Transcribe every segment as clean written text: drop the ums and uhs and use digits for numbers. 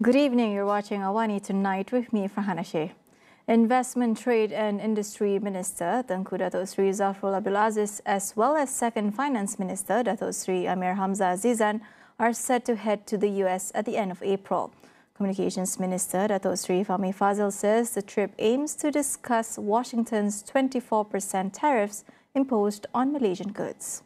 Good evening, you're watching AWANI Tonight with me, Farhana Sheikh. Investment, Trade and Industry Minister Tengku Datuk Sri Zafrul Abdul Aziz as well as Second Finance Minister Datuk Sri Amir Hamzah Azizan are set to head to the US at the end of April. Communications Minister Datuk Sri Fahmi Fazil says the trip aims to discuss Washington's 24% tariffs imposed on Malaysian goods.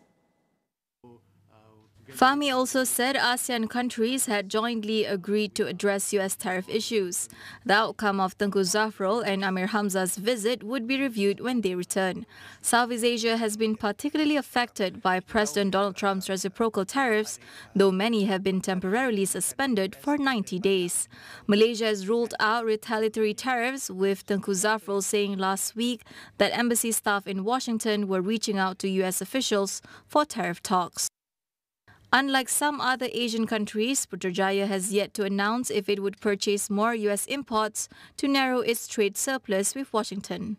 Fahmi also said ASEAN countries had jointly agreed to address US tariff issues. The outcome of Tengku Zafrul and Amir Hamzah's visit would be reviewed when they return. Southeast Asia has been particularly affected by President Donald Trump's reciprocal tariffs, though many have been temporarily suspended for 90 days. Malaysia has ruled out retaliatory tariffs, with Tengku Zafrul saying last week that embassy staff in Washington were reaching out to US officials for tariff talks. Unlike some other Asian countries, Putrajaya has yet to announce if it would purchase more US imports to narrow its trade surplus with Washington.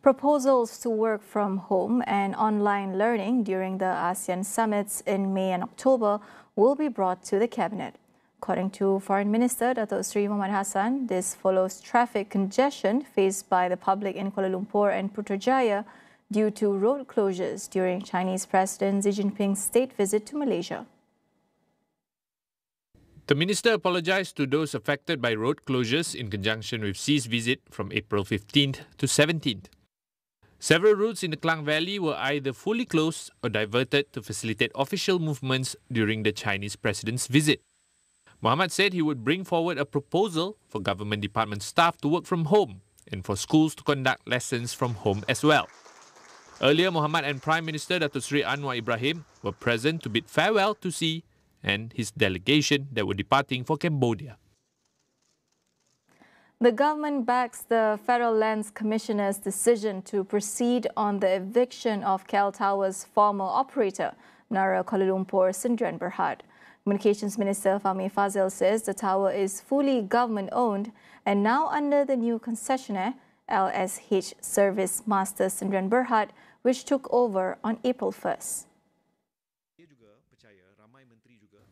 Proposals to work from home and online learning during the ASEAN summits in May and October will be brought to the Cabinet. According to Foreign Minister Datuk Sri Mohamad Hassan, this follows traffic congestion faced by the public in Kuala Lumpur and Putrajaya due to road closures during Chinese President Xi Jinping's state visit to Malaysia. The minister apologized to those affected by road closures in conjunction with Xi's visit from April 15th to 17th. Several routes in the Klang Valley were either fully closed or diverted to facilitate official movements during the Chinese president's visit. Mohamad said he would bring forward a proposal for government department staff to work from home and for schools to conduct lessons from home as well. Earlier, Mohamad and Prime Minister Datuk Sri Anwar Ibrahim were present to bid farewell to Xi and his delegation that were departing for Cambodia. The government backs the Federal Lands Commissioner's decision to proceed on the eviction of KL Tower's former operator, Menara Kuala Lumpur Sdn Bhd. Communications Minister Fahmi Fazil says the tower is fully government-owned and now under the new concessionaire, LSH Service Master Sdn Bhd, which took over on April 1st.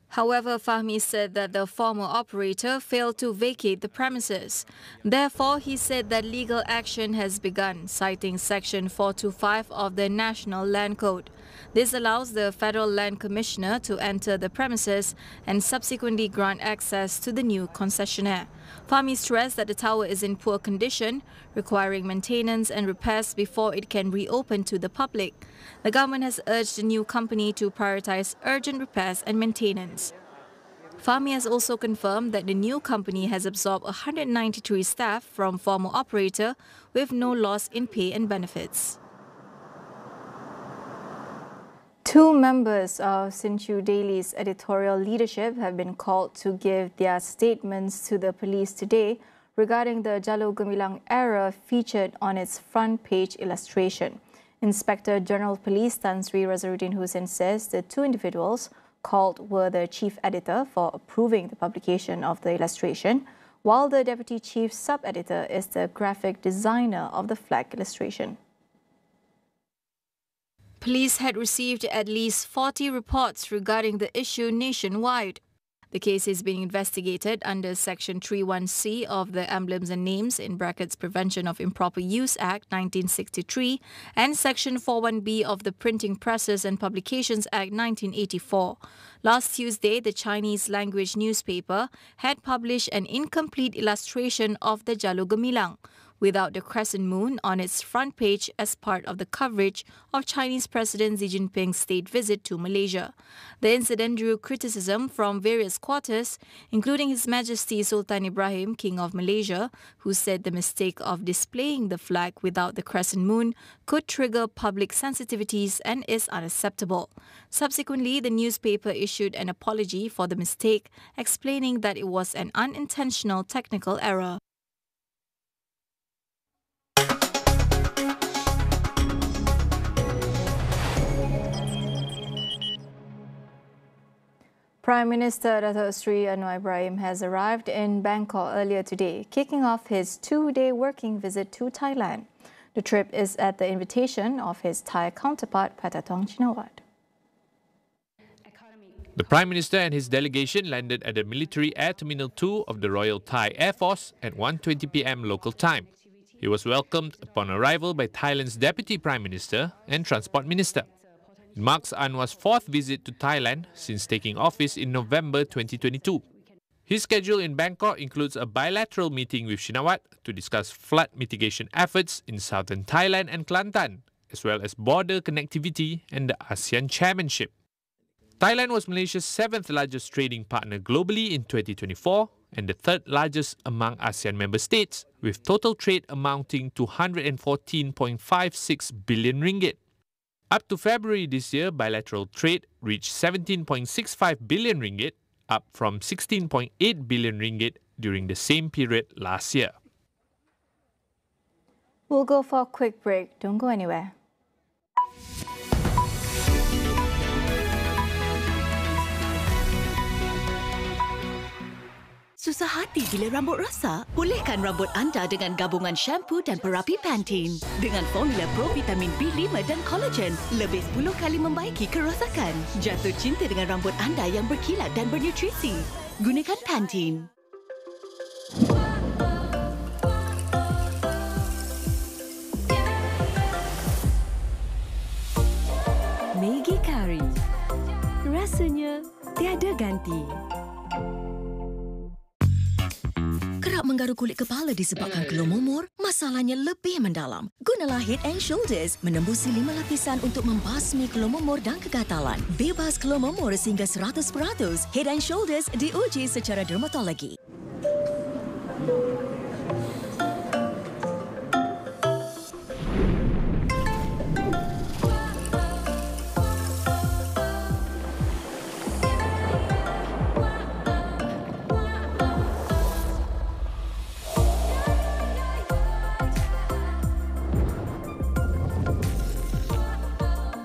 However, Fahmi said that the former operator failed to vacate the premises. Therefore, he said that legal action has begun, citing Section 425 of the National Land Code. This allows the Federal Land Commissioner to enter the premises and subsequently grant access to the new concessionaire. Fahmi stressed that the tower is in poor condition, requiring maintenance and repairs before it can reopen to the public. The government has urged the new company to prioritize urgent repairs and maintenance. Fahmi has also confirmed that the new company has absorbed 193 staff from former operator with no loss in pay and benefits. Two members of Sinchu Daily's editorial leadership have been called to give their statements to the police today regarding the Jalur Gemilang error featured on its front page illustration. Inspector General Police Tan Sri Razaruddin Hussain says the two individuals called were the chief editor for approving the publication of the illustration, while the deputy chief sub-editor is the graphic designer of the flag illustration. Police had received at least 40 reports regarding the issue nationwide. The case is being investigated under Section 31C of the Emblems and Names (Prevention of Improper Use Act 1963) and Section 41B of the Printing Presses and Publications Act 1984. Last Tuesday, the Chinese language newspaper had published an incomplete illustration of the Jalur Gemilang, without the crescent moon on its front page as part of the coverage of Chinese President Xi Jinping's state visit to Malaysia. The incident drew criticism from various quarters, including His Majesty Sultan Ibrahim, King of Malaysia, who said the mistake of displaying the flag without the crescent moon could trigger public sensitivities and is unacceptable. Subsequently, the newspaper issued an apology for the mistake, explaining that it was an unintentional technical error. Prime Minister Datuk Sri Anwar Ibrahim has arrived in Bangkok earlier today, kicking off his two-day working visit to Thailand. The trip is at the invitation of his Thai counterpart, Patatong Chinawat. The Prime Minister and his delegation landed at the Military Air Terminal 2 of the Royal Thai Air Force at 1:20 p.m. local time. He was welcomed upon arrival by Thailand's Deputy Prime Minister and Transport Minister. It marks Anwar's fourth visit to Thailand since taking office in November 2022. His schedule in Bangkok includes a bilateral meeting with Shinawat to discuss flood mitigation efforts in southern Thailand and Kelantan, as well as border connectivity and the ASEAN chairmanship. Thailand was Malaysia's seventh largest trading partner globally in 2024 and the third largest among ASEAN member states, with total trade amounting to 114.56 billion ringgit. Up to February this year, bilateral trade reached 17.65 billion ringgit, up from 16.8 billion ringgit during the same period last year. We'll go for a quick break. Don't go anywhere. Susah hati bila rambut rosak? Pulihkan rambut anda dengan gabungan shampoo dan perapi Pantene. Dengan formula Pro Vitamin B5 dan Collagen, lebih 10 kali membaiki kerosakan. Jatuh cinta dengan rambut anda yang berkilat dan bernutrisi. Gunakan Pantene. Maggi Curry. Rasanya tiada ganti. Kerap menggaru kulit kepala disebabkan kelumur, masalahnya lebih mendalam. Gunalah Head and Shoulders menembusi 5 lapisan untuk membasmi kelumur dan kegatalan. Bebas kelumur sehingga 100%. Head and Shoulders diuji secara dermatologi.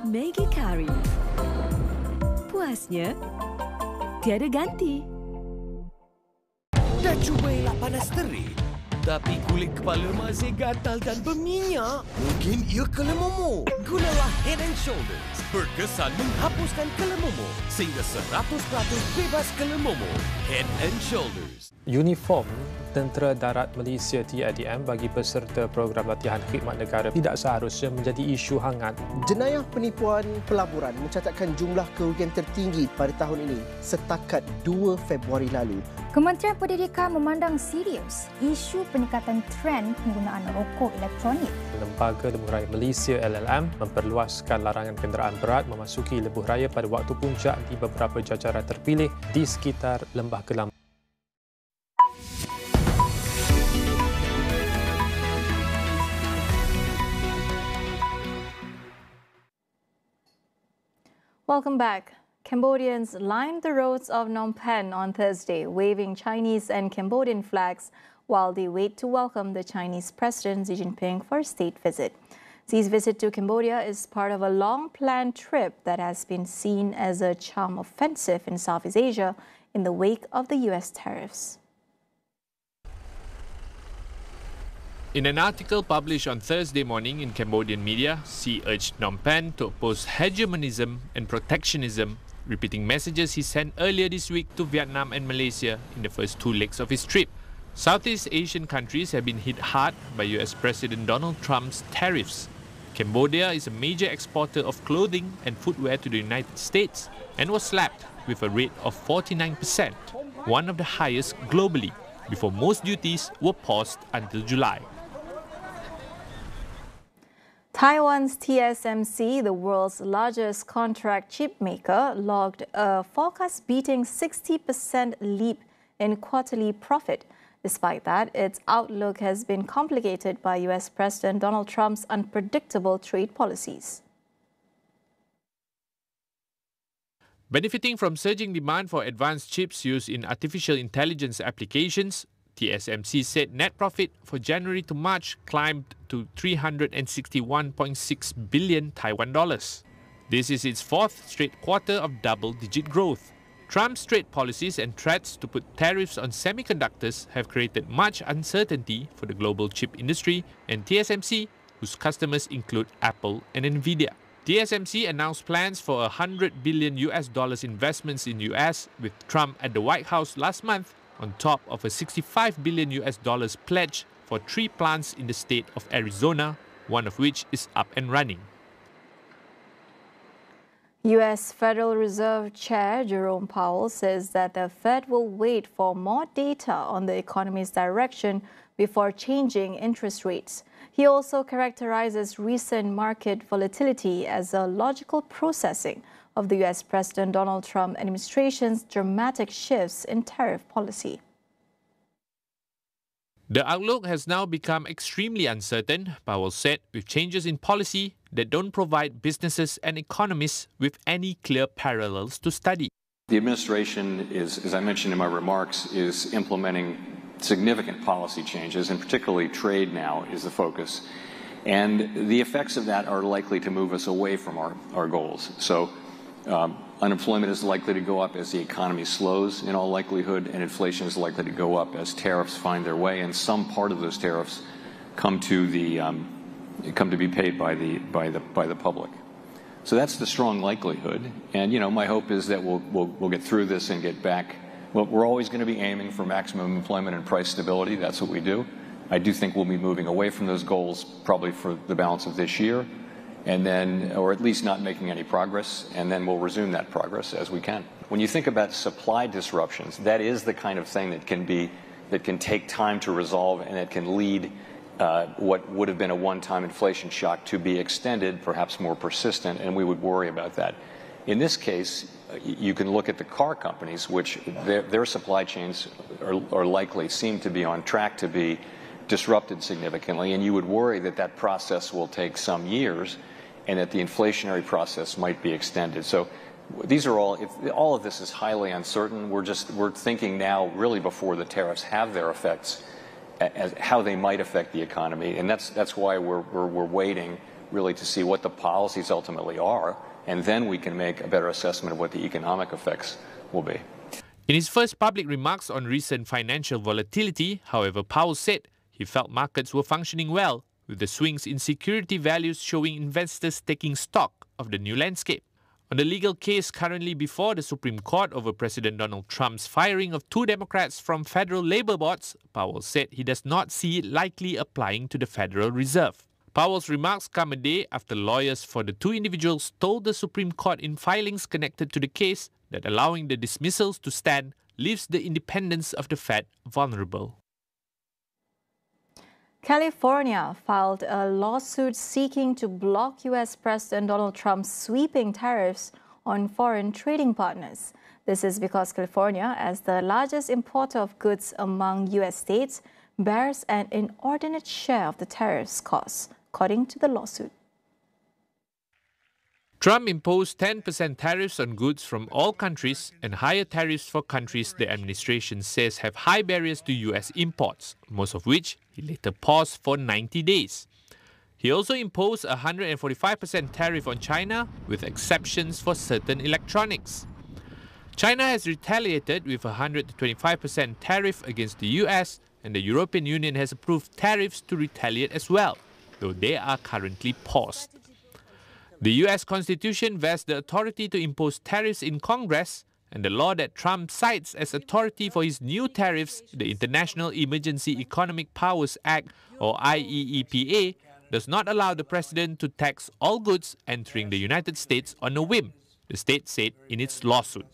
Maggi Curry. Puasnya tiada ganti. Dah cuba elak panas terik, tapi kulit kepala masih gatal dan berminyak. Mungkin ia kelemamu. Gunalah Head and Shoulders. Berkesan menghapuskan kelemamu sehingga 100% bebas kelemamu. Head and Shoulders. Uniform Tentera Darat Malaysia TADM bagi peserta program latihan khidmat negara tidak seharusnya menjadi isu hangat. Jenayah penipuan pelaburan mencatatkan jumlah kerugian tertinggi pada tahun ini setakat 2 Februari lalu. Kementerian Pendidikan memandang serius isu peningkatan trend penggunaan rokok elektronik. Lembaga Lebuh Raya Malaysia LLM memperluaskan larangan kenderaan berat memasuki lebuh raya pada waktu puncak di beberapa jajaran terpilih di sekitar Lembah Kelang. Welcome back. Cambodians lined the roads of Phnom Penh on Thursday, waving Chinese and Cambodian flags while they wait to welcome the Chinese President Xi Jinping for a state visit. Xi's visit to Cambodia is part of a long-planned trip that has been seen as a charm offensive in Southeast Asia in the wake of the US tariffs. In an article published on Thursday morning in Cambodian media, Xi urged Phnom Penh to oppose hegemonism and protectionism, repeating messages he sent earlier this week to Vietnam and Malaysia in the first 2 legs of his trip. Southeast Asian countries have been hit hard by US President Donald Trump's tariffs. Cambodia is a major exporter of clothing and footwear to the United States and was slapped with a rate of 49%, one of the highest globally, before most duties were paused until July. Taiwan's TSMC, the world's largest contract chip maker, logged a forecast-beating 60% leap in quarterly profit. Despite that, its outlook has been complicated by US President Donald Trump's unpredictable trade policies. Benefiting from surging demand for advanced chips used in artificial intelligence applications, TSMC said net profit for January to March climbed to 361.6 billion Taiwan dollars. This is its fourth straight quarter of double-digit growth. Trump's trade policies and threats to put tariffs on semiconductors have created much uncertainty for the global chip industry and TSMC, whose customers include Apple and Nvidia. TSMC announced plans for $100 billion investments in US with Trump at the White House last month, on top of a $65 billion pledge for 3 plants in the state of Arizona, one of which is up and running. U.S. Federal Reserve Chair Jerome Powell says that the Fed will wait for more data on the economy's direction before changing interest rates. He also characterizes recent market volatility as a logical processing of the U.S. President Donald Trump administration's dramatic shifts in tariff policy. The outlook has now become extremely uncertain, Powell said, with changes in policy that don't provide businesses and economists with any clear parallels to study. The administration is, as I mentioned in my remarks, is implementing significant policy changes, and particularly trade now is the focus. And the effects of that are likely to move us away from our goals. So unemployment is likely to go up as the economy slows in all likelihood, and inflation is likely to go up as tariffs find their way, and some part of those tariffs come to be paid by the public. So that's the strong likelihood. And my hope is that we'll get through this and get back. Well, we're always going to be aiming for maximum employment and price stability. That's what we do. I do think we'll be moving away from those goals probably for the balance of this year, and then, or at least not making any progress, and then we'll resume that progress as we can. When you think about supply disruptions, that is the kind of thing that can take time to resolve, and it can lead what would have been a one-time inflation shock to be extended, perhaps more persistent, and we would worry about that. In this case, you can look at the car companies, which their supply chains are likely, seem to be on track to be disrupted significantly, and you would worry that that process will take some years and that the inflationary process might be extended. So these are all of this is highly uncertain. We're thinking now really before the tariffs have their effects, as how they might affect the economy, and that's why we're waiting really to see what the policies ultimately are, and then we can make a better assessment of what the economic effects will be. In his first public remarks on recent financial volatility, however, Powell said he felt markets were functioning well, with the swings in security values showing investors taking stock of the new landscape. On the legal case currently before the Supreme Court over President Donald Trump's firing of 2 Democrats from federal labor boards, Powell said he does not see it likely applying to the Federal Reserve. Powell's remarks come a day after lawyers for the 2 individuals told the Supreme Court in filings connected to the case that allowing the dismissals to stand leaves the independence of the Fed vulnerable. California filed a lawsuit seeking to block U.S. President Donald Trump's sweeping tariffs on foreign trading partners. This is because California, as the largest importer of goods among U.S. states, bears an inordinate share of the tariffs costs, according to the lawsuit. Trump imposed 10% tariffs on goods from all countries and higher tariffs for countries the administration says have high barriers to U.S. imports, most of which he later paused for 90 days. He also imposed a 145% tariff on China, with exceptions for certain electronics. China has retaliated with a 125% tariff against the U.S., and the European Union has approved tariffs to retaliate as well, though they are currently paused. The U.S. Constitution vests the authority to impose tariffs in Congress, and the law that Trump cites as authority for his new tariffs, the International Emergency Economic Powers Act, or IEEPA, does not allow the president to tax all goods entering the United States on a whim, the state said in its lawsuit.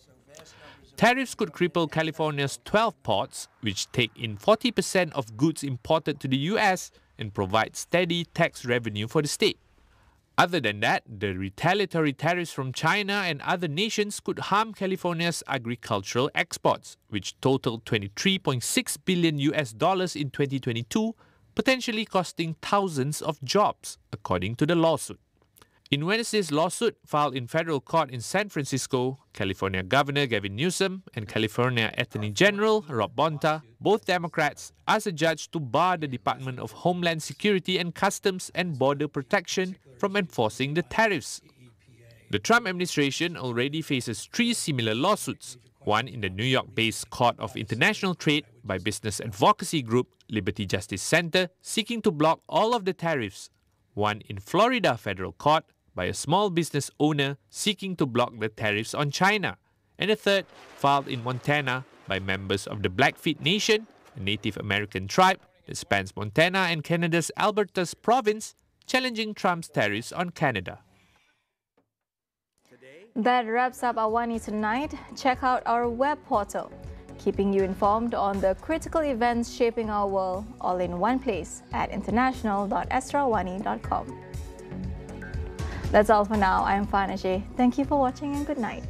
Tariffs could cripple California's 12 ports, which take in 40% of goods imported to the U.S. and provide steady tax revenue for the state. Other than that, the retaliatory tariffs from China and other nations could harm California's agricultural exports, which totaled $23.6 billion in 2022, potentially costing thousands of jobs, according to the lawsuit. In Wednesday's lawsuit filed in federal court in San Francisco, California Governor Gavin Newsom and California Attorney General Rob Bonta, both Democrats, asked a judge to bar the Department of Homeland Security and Customs and Border Protection from enforcing the tariffs. The Trump administration already faces 3 similar lawsuits, one in the New York-based Court of International Trade by business advocacy group Liberty Justice Center seeking to block all of the tariffs, one in Florida federal court by a small business owner seeking to block the tariffs on China, and a third filed in Montana by members of the Blackfeet Nation, a Native American tribe that spans Montana and Canada's Alberta's province, challenging Trump's tariffs on Canada. That wraps up AWANI tonight. Check out our web portal, keeping you informed on the critical events shaping our world, all in one place at international.astroawani.com. That's all for now. I am Farhana Sheikh. Thank you for watching and good night.